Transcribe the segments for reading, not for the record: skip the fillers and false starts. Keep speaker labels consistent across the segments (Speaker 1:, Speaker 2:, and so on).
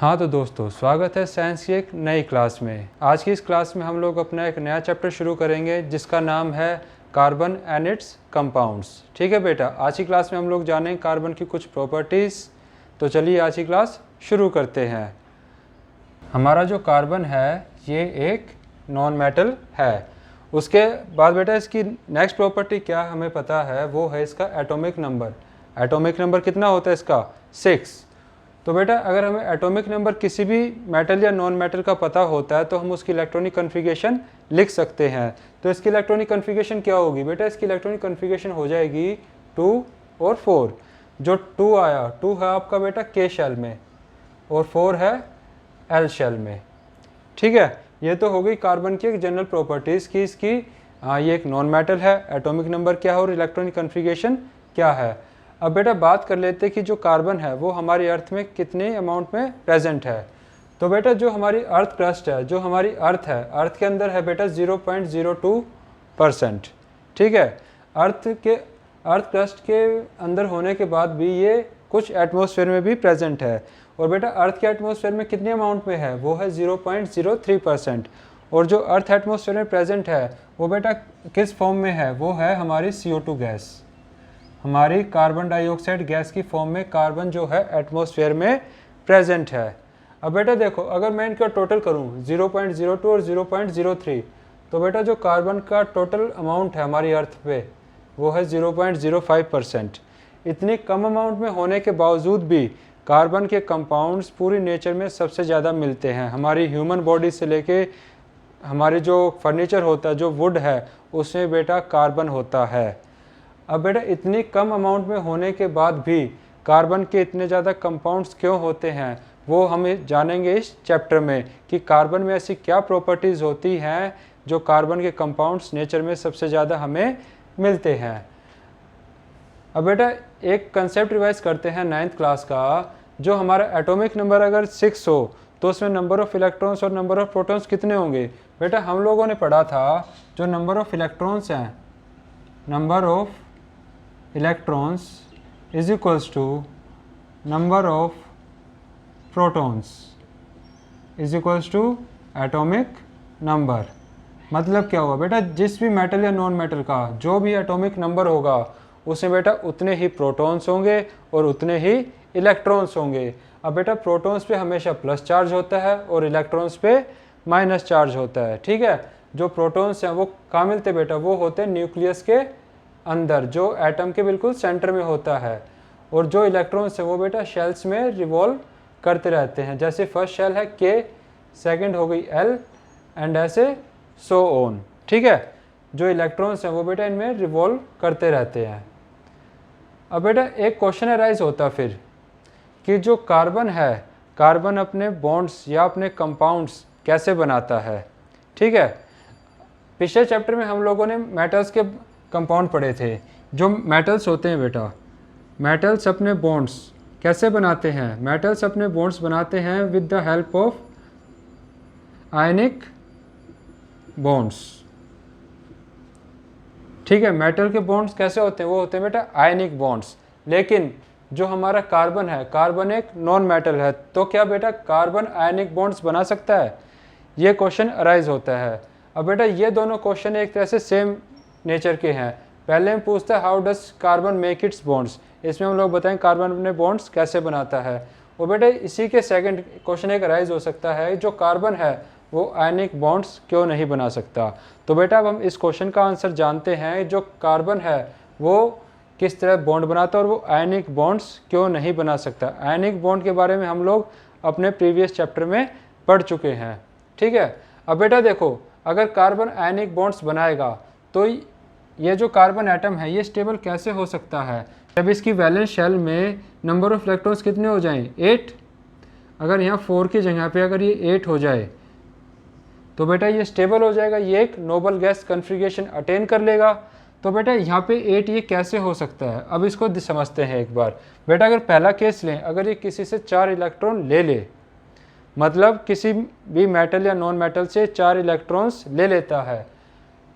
Speaker 1: हाँ तो दोस्तों, स्वागत है साइंस की एक नई क्लास में। आज की इस क्लास में हम लोग अपना एक नया चैप्टर शुरू करेंगे जिसका नाम है कार्बन एंड इट्स कंपाउंड्स। ठीक है बेटा, आज की क्लास में हम लोग जानेंगे कार्बन की कुछ प्रॉपर्टीज़। तो चलिए आज की क्लास शुरू करते हैं। हमारा जो कार्बन है ये एक नॉन मेटल है। उसके बाद बेटा इसकी नेक्स्ट प्रॉपर्टी क्या हमें पता है, वो है इसका एटॉमिक नंबर। एटॉमिक नंबर कितना होता है इसका? 6। तो बेटा अगर हमें एटॉमिक नंबर किसी भी मेटल या नॉन मेटल का पता होता है तो हम उसकी इलेक्ट्रॉनिक कन्फिगरेशन लिख सकते हैं। तो इसकी इलेक्ट्रॉनिक कन्फिगरेशन क्या होगी बेटा? इसकी इलेक्ट्रॉनिक कन्फिगरेशन हो जाएगी 2 और 4। जो 2 आया, 2 है आपका बेटा के शेल में और 4 है एल शेल में। ठीक है, ये तो हो गई कार्बन की एक जनरल प्रॉपर्टीज़ की इसकी ये एक नॉन मेटल है, एटॉमिक नंबर क्या है और इलेक्ट्रॉनिक कन्फिगरेशन क्या है। अब बेटा बात कर लेते हैं कि जो कार्बन है वो हमारी अर्थ में कितने अमाउंट में प्रेजेंट है। तो बेटा जो हमारी अर्थ क्रस्ट है, जो हमारी अर्थ है, अर्थ के अंदर है बेटा 0.02%। ठीक है, अर्थ क्रस्ट के अंदर होने के बाद भी ये कुछ एटमॉस्फेयर में भी प्रेजेंट है। और बेटा अर्थ के एटमॉस्फेयर में कितने अमाउंट में है? वो है 0.03%। और जो अर्थ एटमॉस्फेयर में प्रेजेंट है वो बेटा किस फॉर्म में है? वो है हमारी CO2 गैस, हमारी कार्बन डाइऑक्साइड गैस की फॉर्म में कार्बन जो है एटमॉस्फेयर में प्रेजेंट है। अब बेटा देखो, अगर मैं इनका टोटल करूं 0.02 और 0.03, तो बेटा जो कार्बन का टोटल अमाउंट है हमारी अर्थ पे वो है 0.05%। इतनी कम अमाउंट में होने के बावजूद भी कार्बन के कंपाउंड्स पूरी नेचर में सबसे ज़्यादा मिलते हैं। हमारी ह्यूमन बॉडी से लेके हमारे जो फर्नीचर होता है, जो वुड है, उसमें बेटा कार्बन होता है। अब बेटा इतनी कम अमाउंट में होने के बाद भी कार्बन के इतने ज़्यादा कंपाउंड्स क्यों होते हैं, वो हमें जानेंगे इस चैप्टर में कि कार्बन में ऐसी क्या प्रॉपर्टीज़ होती हैं जो कार्बन के कंपाउंड्स नेचर में सबसे ज़्यादा हमें मिलते हैं। अब बेटा एक कंसेप्ट रिवाइज करते हैं 9th क्लास का। जो हमारा एटॉमिक नंबर अगर 6 हो तो उसमें नंबर ऑफ़ इलेक्ट्रॉन्स और नंबर ऑफ़ प्रोटॉन्स कितने होंगे? बेटा हम लोगों ने पढ़ा था जो नंबर ऑफ़ इलेक्ट्रॉन्स हैं, number of electrons is equals to number of protons is equals to atomic number। मतलब क्या हुआ बेटा? जिस भी मेटल या नॉन मेटल का जो भी एटॉमिक नंबर होगा उसमें बेटा उतने ही प्रोटॉन्स होंगे और उतने ही इलेक्ट्रॉन्स होंगे। अब बेटा प्रोटॉन्स पे हमेशा प्लस चार्ज होता है और इलेक्ट्रॉन्स पे माइनस चार्ज होता है। ठीक है, जो प्रोटॉन्स हैं वो कहाँ मिलते बेटा? वो होते हैं न्यूक्लियस के अंदर, जो एटम के बिल्कुल सेंटर में होता है। और जो इलेक्ट्रॉन्स हैं वो बेटा शेल्स में रिवॉल्व करते रहते हैं। जैसे फर्स्ट शेल है K, सेकंड हो गई L एंड ऐसे सो ऑन। ठीक है, जो इलेक्ट्रॉन्स हैं वो बेटा इनमें रिवॉल्व करते रहते हैं। अब बेटा एक क्वेश्चन अराइज होता फिर कि जो कार्बन है, कार्बन अपने बॉन्ड्स या अपने कंपाउंड्स कैसे बनाता है। ठीक है, पिछले चैप्टर में हम लोगों ने मेटल्स के कंपाउंड पढ़े थे। जो मेटल्स होते हैं बेटा, मेटल्स अपने बॉन्ड्स कैसे बनाते हैं? मेटल्स अपने बॉन्ड्स बनाते हैं with the help of ionic bonds. ठीक है, मेटल के बॉन्ड्स कैसे होते हैं? वो होते हैं बेटा आयनिक बॉन्ड्स। लेकिन जो हमारा कार्बन है, कार्बन एक नॉन मेटल है, तो क्या बेटा कार्बन आयनिक बॉन्ड्स बना सकता है? ये क्वेश्चन अराइज होता है। अब बेटा ये दोनों क्वेश्चन एक तरह से सेम नेचर के हैं। पहले हम पूछते हैं how does carbon make it's bonds, इसमें हम लोग बताएं कार्बन अपने बॉन्ड्स कैसे बनाता है। और बेटा इसी के सेकंड क्वेश्चन एक राइज हो सकता है, जो कार्बन है वो आयनिक बॉन्ड्स क्यों नहीं बना सकता। तो बेटा अब हम इस क्वेश्चन का आंसर जानते हैं, जो कार्बन है वो किस तरह बॉन्ड बनाता है और वो आयनिक बॉन्ड्स क्यों नहीं बना सकता। आयनिक बॉन्ड के बारे में हम लोग अपने प्रीवियस चैप्टर में पढ़ चुके हैं। ठीक है, अब बेटा देखो, अगर कार्बन आयनिक बॉन्ड्स बनाएगा तो ये जो कार्बन एटम है ये स्टेबल कैसे हो सकता है? जब इसकी वैलेंस शेल में नंबर ऑफ इलेक्ट्रॉन्स कितने हो जाएं? 8। अगर यहाँ 4 की जगह पे अगर ये 8 हो जाए तो बेटा ये स्टेबल हो जाएगा, ये एक नोबल गैस कन्फिगरेशन अटेन कर लेगा। तो बेटा यहाँ पे 8 ये कैसे हो सकता है? अब इसको समझते हैं एक बार। बेटा अगर पहला केस लें, अगर ये किसी से 4 इलेक्ट्रॉन ले ले, मतलब किसी भी मेटल या नॉन मेटल से 4 इलेक्ट्रॉन्स ले लेता है,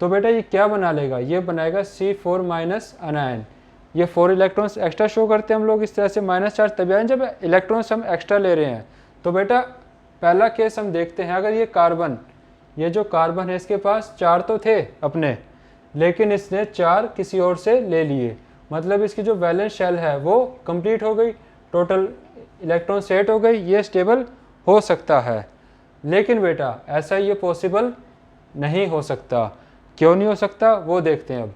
Speaker 1: तो बेटा ये क्या बना लेगा? ये बनाएगा C4 माइनस अनायन। ये 4 इलेक्ट्रॉन्स एक्स्ट्रा शो करते हैं हम लोग इस तरह से माइनस चार्ज तभी आए जब इलेक्ट्रॉन्स हम एक्स्ट्रा ले रहे हैं। तो बेटा पहला केस हम देखते हैं, अगर ये कार्बन, ये जो कार्बन है इसके पास 4 तो थे अपने, लेकिन इसने 4 किसी और से ले लिए, मतलब इसकी जो वैलेंस शेल है वो कंप्लीट हो गई, टोटल इलेक्ट्रॉन सेट हो गई, ये स्टेबल हो सकता है। लेकिन बेटा ऐसा ये पॉसिबल नहीं हो सकता। क्यों नहीं हो सकता वो देखते हैं अब।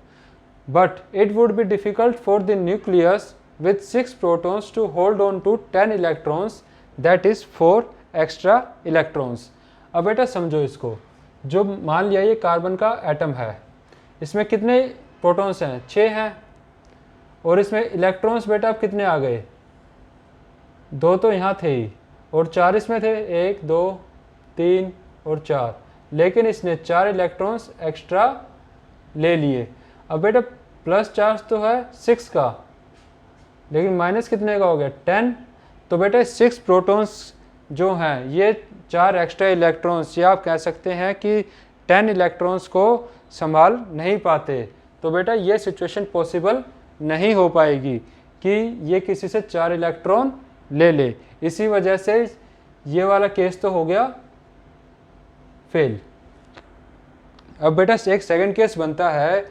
Speaker 1: But it would be difficult for the nucleus with 6 protons to hold on to 10 electrons, that is 4 extra electrons। अब बेटा समझो इसको, जो मान लिया ये कार्बन का एटम है, इसमें कितने प्रोटॉन्स हैं? 6 हैं, और इसमें इलेक्ट्रॉन्स बेटा अब कितने आ गए? 2 तो यहाँ थे ही, और 4 इसमें थे, 1 2 3 और 4, लेकिन इसने 4 इलेक्ट्रॉन्स एक्स्ट्रा ले लिए। अब बेटा प्लस चार्ज तो है 6 का, लेकिन माइनस कितने का हो गया? 10। तो बेटा 6 प्रोटॉन्स जो हैं ये 4 एक्स्ट्रा इलेक्ट्रॉन्स, या आप कह सकते हैं कि 10 इलेक्ट्रॉन्स को संभाल नहीं पाते। तो बेटा ये सिचुएशन पॉसिबल नहीं हो पाएगी कि ये किसी से 4 इलेक्ट्रॉन ले ले, इसी वजह से ये वाला केस तो हो गया फेल। अब बेटा एक सेकंड केस बनता है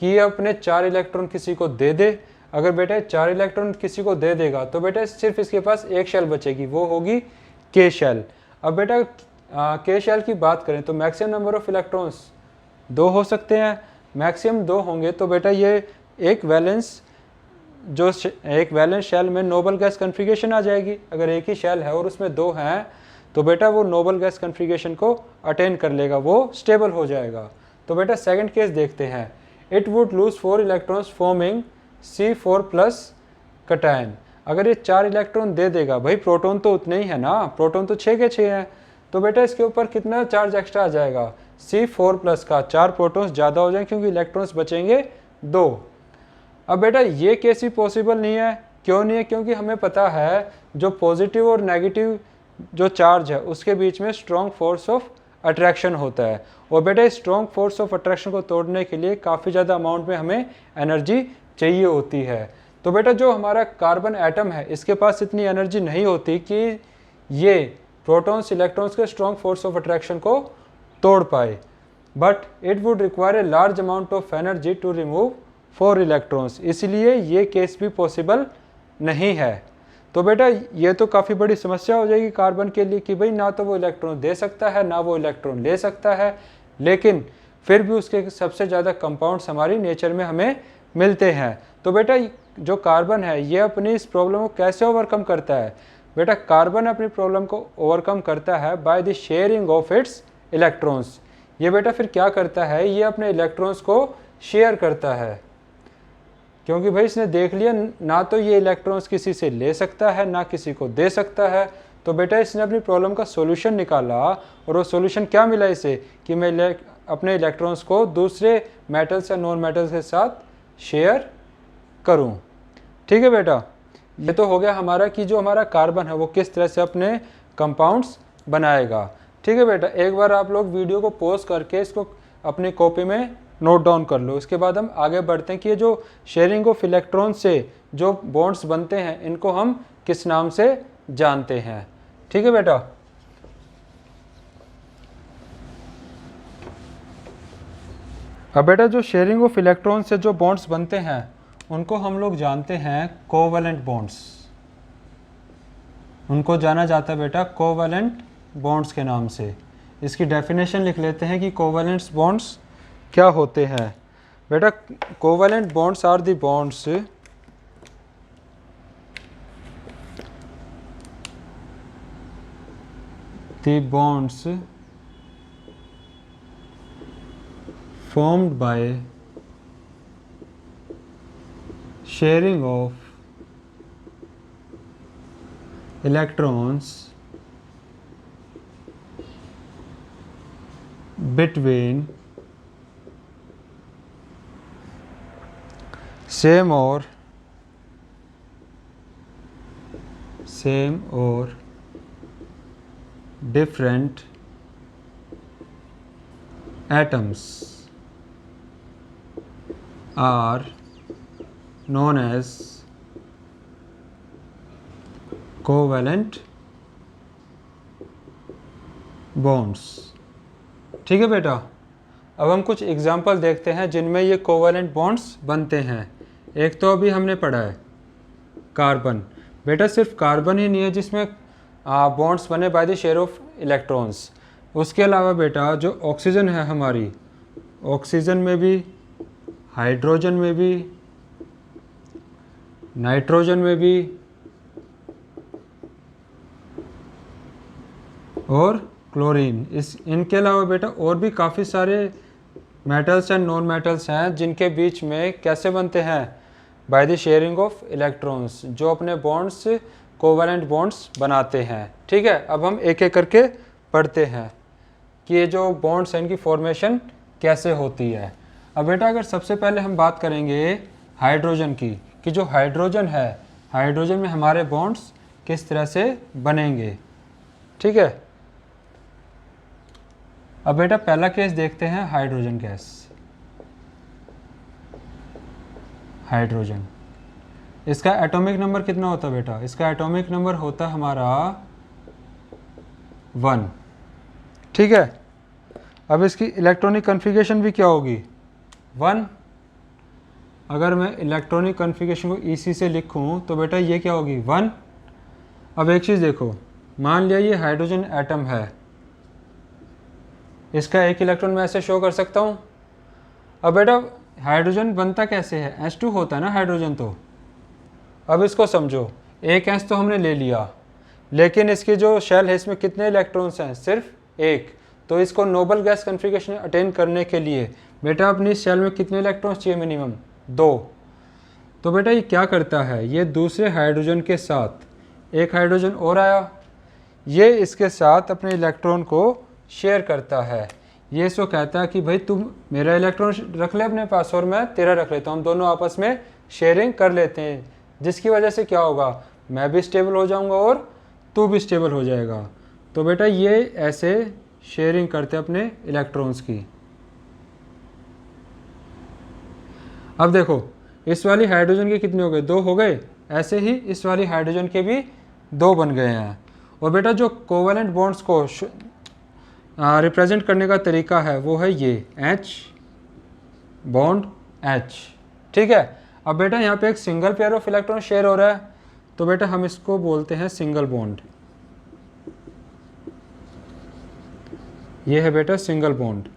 Speaker 1: कि अपने 4 इलेक्ट्रॉन किसी को दे दे। अगर बेटा 4 इलेक्ट्रॉन किसी को दे देगा तो बेटा सिर्फ इसके पास एक शेल बचेगी, वो होगी के शेल। अब बेटा के शेल की बात करें तो मैक्सिमम नंबर ऑफ इलेक्ट्रॉन्स 2 हो सकते हैं, मैक्सिमम 2 होंगे तो बेटा ये एक वैलेंस शेल में नोबल गैस कन्फिगरेशन आ जाएगी। अगर एक ही शेल है और उसमें 2 हैं तो बेटा वो नोबल गैस कन्फिगरेशन को अटेन कर लेगा, वो स्टेबल हो जाएगा। तो बेटा सेकंड केस देखते हैं। It would lose 4 electrons forming C4+ cation. अगर ये 4 इलेक्ट्रॉन दे देगा, भाई प्रोटॉन तो उतने ही है ना, प्रोटॉन तो 6 के 6 हैं, तो बेटा इसके ऊपर कितना चार्ज एक्स्ट्रा आ जाएगा? C4+ का 4 प्रोटॉन्स ज़्यादा हो जाएंगे क्योंकि इलेक्ट्रॉन्स बचेंगे 2। अब बेटा ये केस ही पॉसिबल नहीं है। क्यों नहीं है? क्योंकि हमें पता है जो पॉजिटिव और नेगेटिव जो चार्ज है उसके बीच में स्ट्रॉन्ग फोर्स ऑफ अट्रैक्शन होता है, और बेटा इस स्ट्रॉन्ग फोर्स ऑफ अट्रैक्शन को तोड़ने के लिए काफ़ी ज़्यादा अमाउंट में हमें एनर्जी चाहिए होती है। तो बेटा जो हमारा कार्बन एटम है इसके पास इतनी एनर्जी नहीं होती कि ये प्रोटॉन्स इलेक्ट्रॉन्स के स्ट्रॉन्ग फोर्स ऑफ अट्रैक्शन को तोड़ पाए, but it would require a large amount of energy to remove 4 electrons, इसलिए ये केस भी पॉसिबल नहीं है। तो बेटा ये तो काफ़ी बड़ी समस्या हो जाएगी कार्बन के लिए कि भाई ना तो वो इलेक्ट्रॉन दे सकता है ना वो इलेक्ट्रॉन ले सकता है, लेकिन फिर भी उसके सबसे ज़्यादा कंपाउंड्स हमारी नेचर में हमें मिलते हैं। तो बेटा जो कार्बन है ये अपनी इस प्रॉब्लम को कैसे ओवरकम करता है? बेटा कार्बन अपनी प्रॉब्लम को ओवरकम करता है by the sharing of its electrons. ये बेटा फिर क्या करता है? ये अपने इलेक्ट्रॉन्स को शेयर करता है, क्योंकि भाई इसने देख लिया ना तो ये इलेक्ट्रॉन्स किसी से ले सकता है ना किसी को दे सकता है। तो बेटा इसने अपनी प्रॉब्लम का सॉल्यूशन निकाला, और वो सॉल्यूशन क्या मिला इसे कि मैं अपने इलेक्ट्रॉन्स को दूसरे मेटल्स या नॉन मेटल्स के साथ शेयर करूं। ठीक है बेटा, ये तो हो गया हमारा कि जो हमारा कार्बन है वो किस तरह से अपने कंपाउंड्स बनाएगा। ठीक है बेटा, एक बार आप लोग वीडियो को पॉज करके इसको अपनी कॉपी में नोट डाउन कर लो। इसके बाद हम आगे बढ़ते हैं कि ये जो शेयरिंग ऑफ इलेक्ट्रॉन से जो बॉन्ड्स बनते हैं इनको हम किस नाम से जानते हैं। ठीक है बेटा, अब बेटा जो शेयरिंग ऑफ इलेक्ट्रॉन से जो बॉन्ड्स बनते हैं उनको हम लोग जानते हैं कोवैलेंट बॉन्ड्स। उनको जाना जाता है बेटा कोवैलेंट बॉन्ड्स के नाम से। इसकी डेफिनेशन लिख लेते हैं कि कोवैलेंट बॉन्ड्स क्या होते हैं। बेटा covalent bonds are the bonds formed by sharing of electrons between same or different atoms are known as covalent bonds. ठीक है बेटा, अब हम कुछ एग्जांपल देखते हैं जिनमें ये कोवैलेंट बॉन्ड्स बनते हैं। एक तो अभी हमने पढ़ा है कार्बन। बेटा सिर्फ कार्बन ही नहीं है जिसमें बॉन्ड्स बने by the share of electrons. उसके अलावा बेटा जो ऑक्सीजन है हमारी, ऑक्सीजन में भी, हाइड्रोजन में भी, नाइट्रोजन में भी और क्लोरीन, इनके अलावा बेटा और भी काफ़ी सारे मेटल्स एंड नॉन मेटल्स हैं जिनके बीच में कैसे बनते हैं, by the sharing of electrons, जो अपने बॉन्ड्स कोवैलेंट बॉन्ड्स बनाते हैं। ठीक है, अब हम एक एक करके पढ़ते हैं कि ये जो बॉन्ड्स हैं इनकी फॉर्मेशन कैसे होती है। अब बेटा अगर सबसे पहले हम बात करेंगे हाइड्रोजन की, कि जो हाइड्रोजन है, हाइड्रोजन में हमारे बॉन्ड्स किस तरह से बनेंगे। ठीक है, अब बेटा पहला केस देखते हैं हाइड्रोजन गैस। हाइड्रोजन, इसका एटॉमिक नंबर कितना होता है बेटा? इसका एटॉमिक नंबर होता है हमारा 1। ठीक है, अब इसकी इलेक्ट्रॉनिक कॉन्फ़िगरेशन भी क्या होगी? 1। अगर मैं इलेक्ट्रॉनिक कॉन्फ़िगरेशन को EC से लिखूं तो बेटा ये क्या होगी? 1। अब एक चीज़ देखो, मान लिया ये हाइड्रोजन एटम है, इसका एक इलेक्ट्रॉन मैं ऐसे शो कर सकता हूँ। अब बेटा हाइड्रोजन बनता कैसे है? H2 होता है ना हाइड्रोजन तो। अब इसको समझो, एक H तो हमने ले लिया, लेकिन इसकी जो शेल है इसमें कितने इलेक्ट्रॉन्स हैं? सिर्फ एक। तो इसको नोबल गैस कॉन्फ़िगरेशन अटेन करने के लिए बेटा अपनी शेल में कितने इलेक्ट्रॉन्स चाहिए? मिनिमम 2। तो बेटा ये क्या करता है, ये दूसरे हाइड्रोजन के साथ, एक हाइड्रोजन और आया, ये इसके साथ अपने इलेक्ट्रॉन को शेयर करता है। ये इसको कहता है कि भाई तुम मेरा इलेक्ट्रॉन रख ले अपने पास और मैं तेरा रख लेता हूँ, हम दोनों आपस में शेयरिंग कर लेते हैं, जिसकी वजह से क्या होगा, मैं भी स्टेबल हो जाऊँगा और तू भी स्टेबल हो जाएगा। तो बेटा ये ऐसे शेयरिंग करते हैं अपने इलेक्ट्रॉन्स की। अब देखो इस वाली हाइड्रोजन के कितने हो गए? 2 हो गए। ऐसे ही इस वाली हाइड्रोजन के भी 2 बन गए हैं। और बेटा जो कोवैलेंट बॉन्ड्स को रिप्रेजेंट करने का तरीका है वो है ये H बॉन्ड H। ठीक है, अब बेटा यहाँ पे एक single pair of electron share हो रहा है, तो बेटा हम इसको बोलते हैं सिंगल बॉन्ड। ये है बेटा सिंगल बॉन्ड,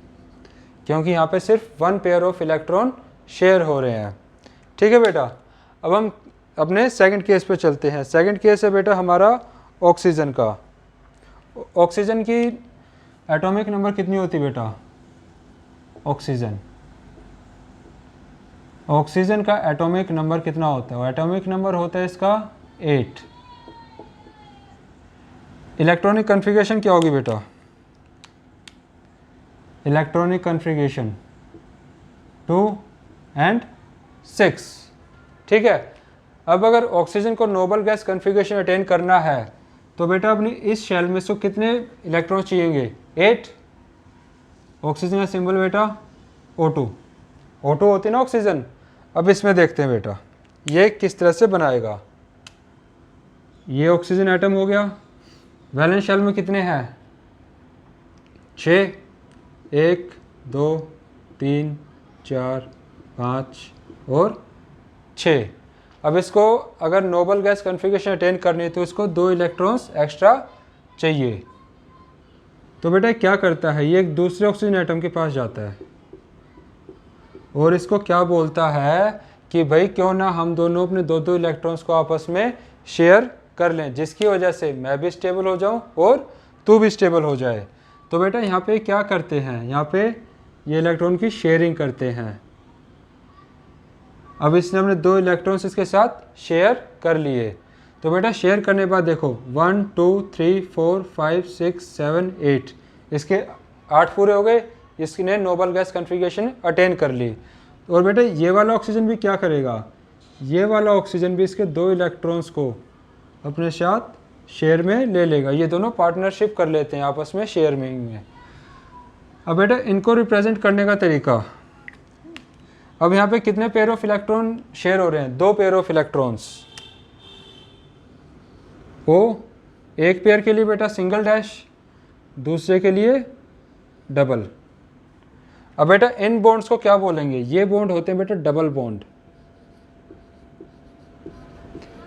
Speaker 1: क्योंकि यहाँ पे सिर्फ 1 पेयर ऑफ इलेक्ट्रॉन शेयर हो रहे हैं। ठीक है बेटा, अब हम अपने सेकंड केस पे चलते हैं। सेकंड केस है बेटा हमारा ऑक्सीजन का। ऑक्सीजन की एटॉमिक नंबर कितनी होती है बेटा? ऑक्सीजन का एटॉमिक नंबर कितना होता है? एटॉमिक नंबर होता है इसका 8। इलेक्ट्रॉनिक कॉन्फ़िगरेशन क्या होगी बेटा? Electronic configuration 2 and 6। ठीक है, अब अगर ऑक्सीजन को नोबल गैस कॉन्फ़िगरेशन अटेन करना है तो बेटा अपनी इस शेल में से कितने इलेक्ट्रॉन चाहिएंगे? 8। ऑक्सीजन का सिंबल बेटा O2। O2 होती है ना ऑक्सीजन। अब इसमें देखते हैं बेटा ये किस तरह से बनाएगा। ये ऑक्सीजन एटम हो गया, वैलेंस शेल में कितने हैं? 6। 1 2 3 4 5 और 6। अब इसको अगर नोबल गैस कॉन्फ़िगरेशन अटेन करनी है तो इसको 2 इलेक्ट्रॉन्स एक्स्ट्रा चाहिए। तो बेटा क्या करता है, ये एक दूसरे ऑक्सीजन एटम के पास जाता है और इसको क्या बोलता है कि भाई क्यों ना हम दोनों अपने 2-2 इलेक्ट्रॉन्स को आपस में शेयर कर लें, जिसकी वजह से मैं भी स्टेबल हो जाऊं और तू भी स्टेबल हो जाए। तो बेटा यहाँ पे क्या करते हैं, यहाँ पे ये इलेक्ट्रॉन की शेयरिंग करते हैं। अब इसने हमने 2 इलेक्ट्रॉन्स इसके साथ शेयर कर लिए। तो बेटा शेयर करने के बाद देखो 1 2 3 4 5 6 7 8, इसके 8 पूरे हो गए, इसने नोबल गैस कॉन्फ़िगरेशन अटेन कर ली। और बेटा ये वाला ऑक्सीजन भी क्या करेगा, ये वाला ऑक्सीजन भी इसके 2 इलेक्ट्रॉन्स को अपने साथ शेयर में ले लेगा। ये दोनों पार्टनरशिप कर लेते हैं आपस में शेयर में। अब बेटा इनको रिप्रेजेंट करने का तरीका, अब यहाँ पे कितने पेयर ऑफ इलेक्ट्रॉन शेयर हो रहे हैं? 2 पेयर ऑफ इलेक्ट्रॉन्स। ओ एक पेयर के लिए बेटा सिंगल डैश, दूसरे के लिए डबल। अब बेटा इन बॉन्ड्स को क्या बोलेंगे, ये बॉन्ड होते हैं बेटा डबल बॉन्ड,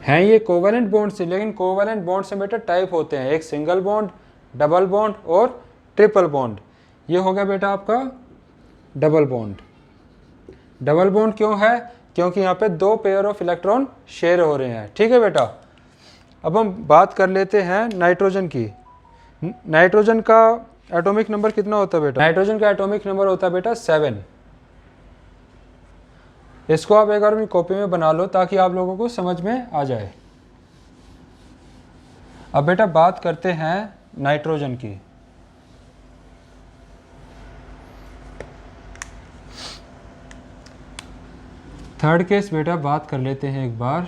Speaker 1: हैं ये कोवेलेंट बॉन्ड से, लेकिन कोवेलेंट बॉन्ड से बेटा टाइप होते हैं, एक सिंगल बॉन्ड, डबल बॉन्ड और ट्रिपल बॉन्ड। ये हो गया बेटा आपका डबल बॉन्ड। डबल बॉन्ड क्यों है, क्योंकि यहाँ पे 2 पेयर ऑफ इलेक्ट्रॉन शेयर हो रहे हैं। ठीक है बेटा, अब हम बात कर लेते हैं नाइट्रोजन की। नाइट्रोजन का एटॉमिक नंबर कितना होता है बेटा, नाइट्रोजन का एटॉमिक नंबर होता है बेटा 7। इसको आप एक बार अपनी कॉपी में बना लो ताकि आप लोगों को समझ में आ जाए। अब बेटा बात करते हैं नाइट्रोजन की। थर्ड केस बेटा बात कर लेते हैं एक बार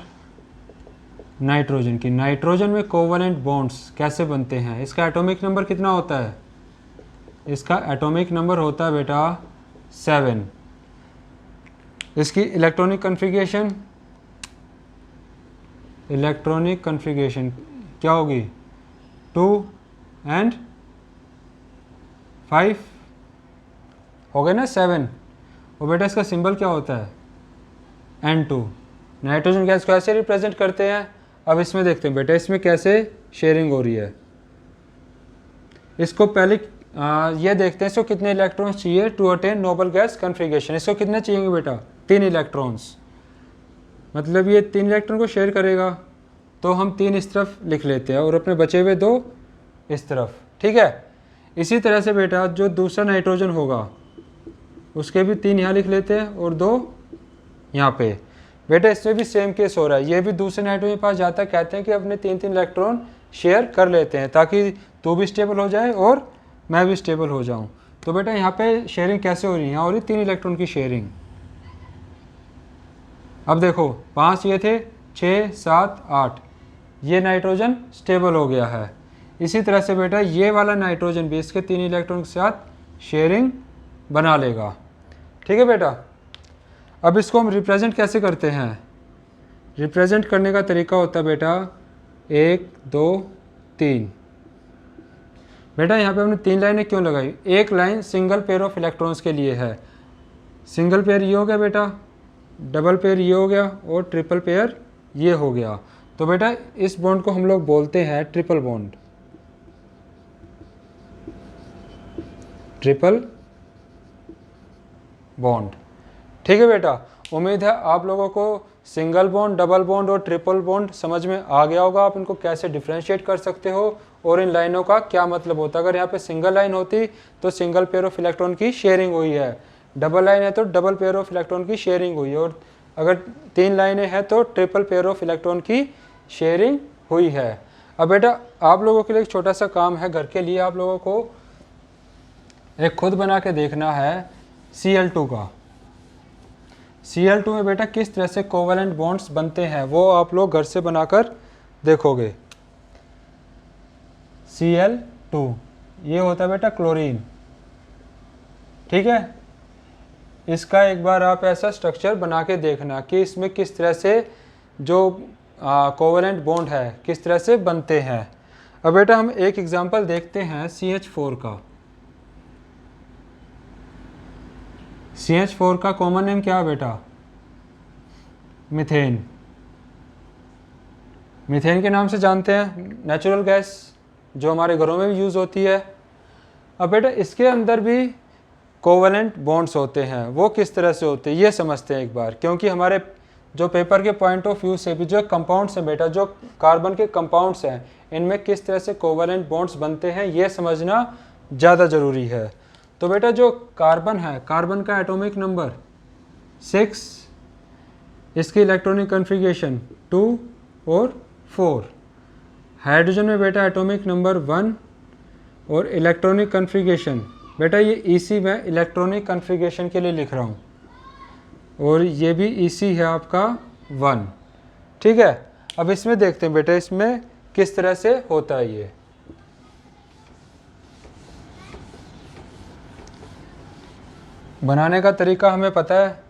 Speaker 1: नाइट्रोजन की। नाइट्रोजन में कोवेलेंट बॉन्ड्स कैसे बनते हैं, इसका एटॉमिक नंबर कितना होता है, इसका एटॉमिक नंबर होता है बेटा 7। इसकी इलेक्ट्रॉनिक कन्फिगरेशन क्या होगी, 2 and 5 हो गए ना 7। और बेटा इसका सिंबल क्या होता है N2। नाइट्रोजन गैस को ऐसे रिप्रेजेंट करते हैं। अब इसमें देखते हैं बेटा इसमें कैसे शेयरिंग हो रही है। इसको पहले ये देखते हैं इसको कितने इलेक्ट्रॉन्स चाहिए to attain noble gas configuration. इसको कितने चाहिए बेटा, 3 इलेक्ट्रॉन्स, मतलब ये 3 इलेक्ट्रॉन को शेयर करेगा, तो हम 3 इस तरफ लिख लेते हैं और अपने बचे हुए 2 इस तरफ। ठीक है, इसी तरह से बेटा जो दूसरा नाइट्रोजन होगा उसके भी 3 यहाँ लिख लेते हैं और 2 यहाँ पे। बेटा इसमें भी सेम केस हो रहा है, ये भी दूसरे नाइट्रोजन के पास जाता है, कहते हैं कि अपने 3-3 इलेक्ट्रॉन शेयर कर लेते हैं ताकि तू भी स्टेबल हो जाए और मैं भी स्टेबल हो जाऊं। तो बेटा यहाँ पे शेयरिंग कैसे हो रही है, यहाँ हो रही 3 इलेक्ट्रॉन की शेयरिंग। अब देखो 5 ये थे, 6, 7, 8, ये नाइट्रोजन स्टेबल हो गया है। इसी तरह से बेटा ये वाला नाइट्रोजन भी इसके 3 इलेक्ट्रॉन के साथ शेयरिंग बना लेगा। ठीक है बेटा, अब इसको हम रिप्रेजेंट कैसे करते हैं, रिप्रेजेंट करने का तरीका होता है बेटा 1, 2, 3। बेटा यहाँ पे हमने 3 लाइनें क्यों लगाई, एक line single pair of electrons के लिए है, सिंगल पेयर ये हो गया बेटा, डबल पेयर ये हो गया और ट्रिपल पेयर ये हो गया। तो बेटा इस बॉन्ड को हम लोग बोलते हैं ट्रिपल बॉन्ड, ट्रिपल बॉन्ड। ठीक है बेटा, उम्मीद है आप लोगों को सिंगल बॉन्ड, डबल बॉन्ड और ट्रिपल बॉन्ड समझ में आ गया होगा, आप इनको कैसे डिफ्रेंशिएट कर सकते हो और इन लाइनों का क्या मतलब होता है। अगर यहाँ पे सिंगल लाइन होती तो सिंगल पेयर ऑफ इलेक्ट्रॉन की शेयरिंग हुई है, डबल लाइन है तो डबल पेयर ऑफ इलेक्ट्रॉन की शेयरिंग हुई है, और अगर 3 लाइनें हैं तो ट्रिपल पेयर ऑफ इलेक्ट्रॉन की शेयरिंग हुई है। अब बेटा आप लोगों के लिए एक छोटा सा काम है, घर के लिए आप लोगों को एक खुद बना के देखना है Cl2 का। Cl2 में बेटा किस तरह से कोवेलेंट बॉन्ड्स बनते हैं वो आप लोग घर से बनाकर देखोगे। Cl2 ये होता है बेटा क्लोरीन। ठीक है, इसका एक बार आप ऐसा स्ट्रक्चर बना के देखना कि इसमें किस तरह से जो कोवेलेंट बॉन्ड है किस तरह से बनते हैं। अब बेटा हम एक एग्जांपल देखते हैं CH4 का। CH4 का कॉमन नेम क्या है बेटा, मीथेन। मीथेन के नाम से जानते हैं, नेचुरल गैस जो हमारे घरों में भी यूज़ होती है। अब बेटा इसके अंदर भी कोवेलेंट बॉन्ड्स होते हैं, वो किस तरह से होते हैं ये समझते हैं एक बार, क्योंकि हमारे जो पेपर के पॉइंट ऑफ व्यू से भी जो कंपाउंड्स हैं बेटा, जो कार्बन के कंपाउंड्स हैं, इनमें किस तरह से कोवेलेंट बॉन्ड्स बनते हैं ये समझना ज़्यादा ज़रूरी है। तो बेटा जो कार्बन है, कार्बन का एटॉमिक नंबर 6, इसकी इलेक्ट्रॉनिक कन्फिगरेशन 2 और 4। हाइड्रोजन में बेटा एटॉमिक नंबर 1 और इलेक्ट्रॉनिक कन्फिगरेशन, बेटा ये EC में इलेक्ट्रॉनिक कन्फिगरेशन के लिए लिख रहा हूँ, और ये भी EC है आपका 1। ठीक है, अब इसमें देखते हैं बेटा इसमें किस तरह से होता है ये। बनाने का तरीका हमें पता है।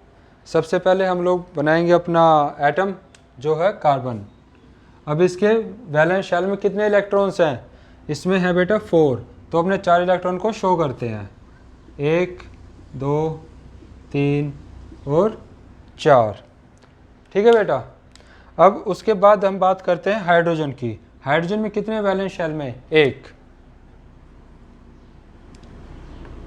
Speaker 1: सबसे पहले हम लोग बनाएंगे अपना एटम जो है कार्बन। अब इसके वैलेंस शेल में कितने इलेक्ट्रॉन्स हैं, इसमें है बेटा 4, तो अपने 4 इलेक्ट्रॉन को शो करते हैं, 1 2 3 और 4। ठीक है बेटा। अब उसके बाद हम बात करते हैं हाइड्रोजन की। हाइड्रोजन में कितने वैलेंस शेल में? 1।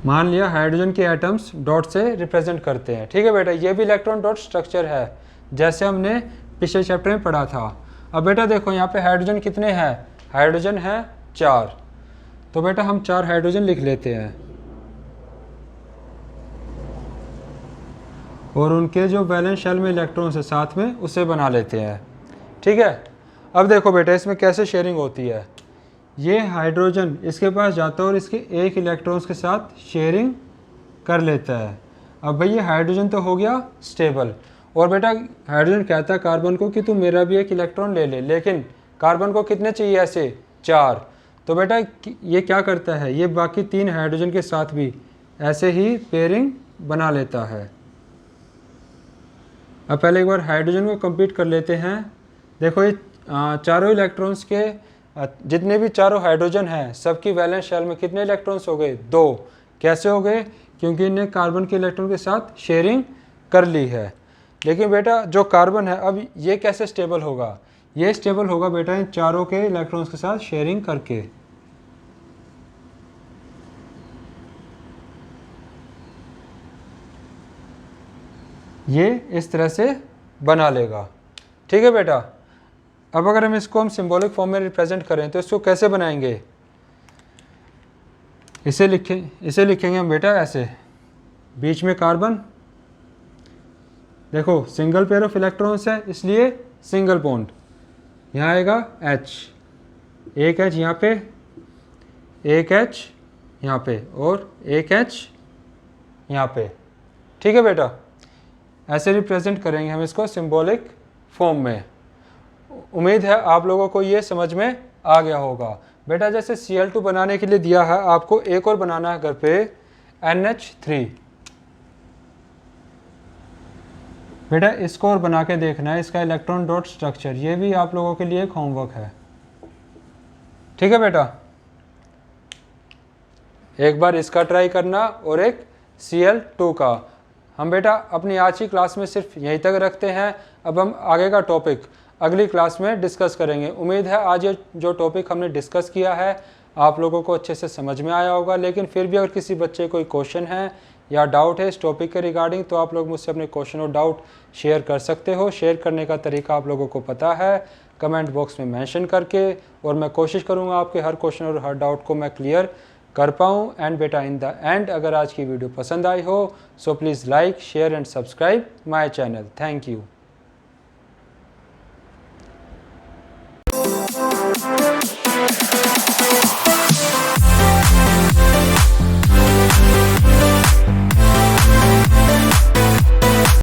Speaker 1: मान लिया हाइड्रोजन के एटम्स डॉट से रिप्रेजेंट करते हैं। ठीक है बेटा, ये भी इलेक्ट्रॉन डॉट स्ट्रक्चर है जैसे हमने पिछले चैप्टर में पढ़ा था। अब बेटा देखो यहाँ पे हाइड्रोजन कितने हैं? हाइड्रोजन है 4। तो बेटा हम 4 हाइड्रोजन लिख लेते हैं और उनके जो वैलेंस शेल में इलेक्ट्रॉन्स है साथ में उसे बना लेते हैं। ठीक है। अब देखो बेटा इसमें कैसे शेयरिंग होती है। ये हाइड्रोजन इसके पास जाता है और इसके एक इलेक्ट्रॉन्स के साथ शेयरिंग कर लेता है। अब भाई ये हाइड्रोजन तो हो गया स्टेबल, और बेटा हाइड्रोजन कहता है कार्बन को कि तू मेरा भी एक इलेक्ट्रॉन ले ले, लेकिन कार्बन को कितने चाहिए ऐसे? 4। तो बेटा ये क्या करता है, ये बाकी 3 हाइड्रोजन के साथ भी ऐसे ही पेयरिंग बना लेता है। अब पहले एक बार हाइड्रोजन को कंप्लीट कर लेते हैं। देखो ये चारों इलेक्ट्रॉन्स के जितने भी चारों हाइड्रोजन हैं सबकी वैलेंस शेल में कितने इलेक्ट्रॉन्स हो गए? 2। कैसे हो गए? क्योंकि इन्हें कार्बन के इलेक्ट्रॉन के साथ शेयरिंग कर ली है। लेकिन बेटा जो कार्बन है अब ये कैसे स्टेबल होगा? ये स्टेबल होगा बेटा इन चारों के इलेक्ट्रॉन्स के साथ शेयरिंग करके। ये इस तरह से बना लेगा। ठीक है बेटा। अब अगर हम इसको सिंबॉलिक फॉर्म में रिप्रेजेंट करें तो इसको कैसे बनाएंगे? इसे लिखेंगे हम बेटा ऐसे, बीच में कार्बन, देखो सिंगल पेयर ऑफ इलेक्ट्रॉन्स है इसलिए सिंगल बॉन्ड, यहाँ आएगा H, एक H यहाँ पे, एक H यहाँ पे और एक H यहाँ पे। ठीक है बेटा, ऐसे रिप्रेजेंट करेंगे हम इसको सिंबॉलिक फॉर्म में। उम्मीद है आप लोगों को ये समझ में आ गया होगा। बेटा जैसे Cl2 बनाने के लिए दिया है, आपको एक और बनाना है घर पे NH3। बेटा इसको और बना के देखना है, इसका इलेक्ट्रॉन डॉट स्ट्रक्चर, ये भी आप लोगों के लिए एक होमवर्क है। ठीक है बेटा, एक बार इसका ट्राई करना और एक Cl2 का। हम बेटा अपनी आज की क्लास में सिर्फ यहीं तक रखते हैं। अब हम आगे का टॉपिक अगली क्लास में डिस्कस करेंगे। उम्मीद है आज ये जो टॉपिक हमने डिस्कस किया है आप लोगों को अच्छे से समझ में आया होगा। लेकिन फिर भी अगर किसी बच्चे कोई क्वेश्चन है या डाउट है इस टॉपिक के रिगार्डिंग तो आप लोग मुझसे अपने क्वेश्चन और डाउट शेयर कर सकते हो। शेयर करने का तरीका आप लोगों को पता है, कमेंट बॉक्स में मेंशन करके, और मैं कोशिश करूँगा आपके हर क्वेश्चन और हर डाउट को मैं क्लियर कर पाऊँ। एंड बेटा इन द एंड अगर आज की वीडियो पसंद आई हो so please like share and subscribe my channel. Thank you.